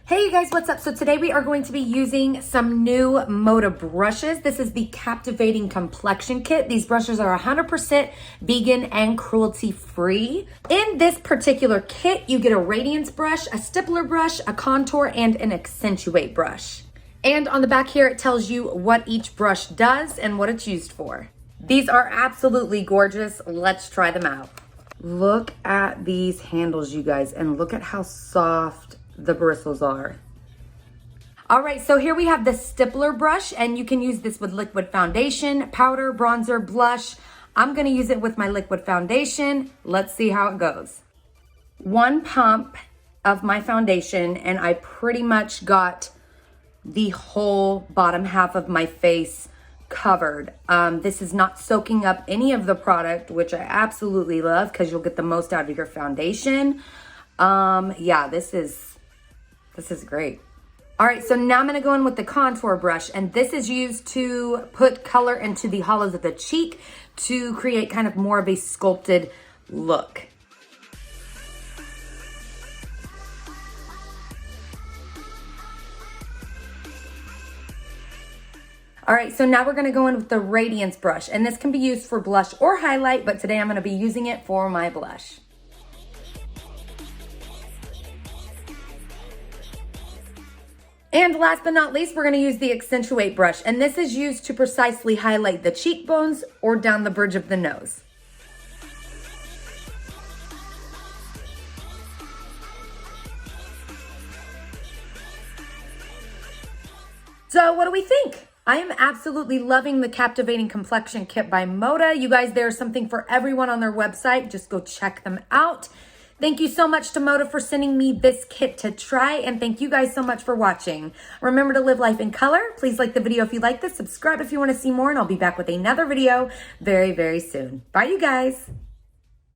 Hey you guys, what's up? So today we are going to be using some new Moda brushes. This is the Captivating Complexion Kit. These brushes are 100% vegan and cruelty-free. In this particular kit, you get a Radiance brush, a Stippler brush, a contour, and an Accentuate brush. And on the back here, it tells you what each brush does and what it's used for. These are absolutely gorgeous. Let's try them out. Look at these handles, you guys, and look at how soft the bristles are. All right, so here we have the Stippler brush, and you can use this with liquid foundation, powder, bronzer, blush. I'm gonna use it with my liquid foundation. Let's see how it goes. One pump of my foundation, and I pretty much got the whole bottom half of my face covered. This is not soaking up any of the product, which I absolutely love because you'll get the most out of your foundation. Yeah, this is great. All right, so now I'm gonna go in with the contour brush, and this is used to put color into the hollows of the cheek to create kind of more of a sculpted look. All right, so now we're gonna go in with the Radiance brush, and this can be used for blush or highlight, but today I'm gonna be using it for my blush. And last but not least, we're gonna use the Accentuate brush, and this is used to precisely highlight the cheekbones or down the bridge of the nose. So what do we think? I am absolutely loving the Captivating Complexion Kit by Moda. You guys, there's something for everyone on their website. Just go check them out. Thank you so much to Moda for sending me this kit to try, and thank you guys so much for watching. Remember to live life in color. Please like the video if you like this, subscribe if you want to see more, and I'll be back with another video very, very soon. Bye, you guys.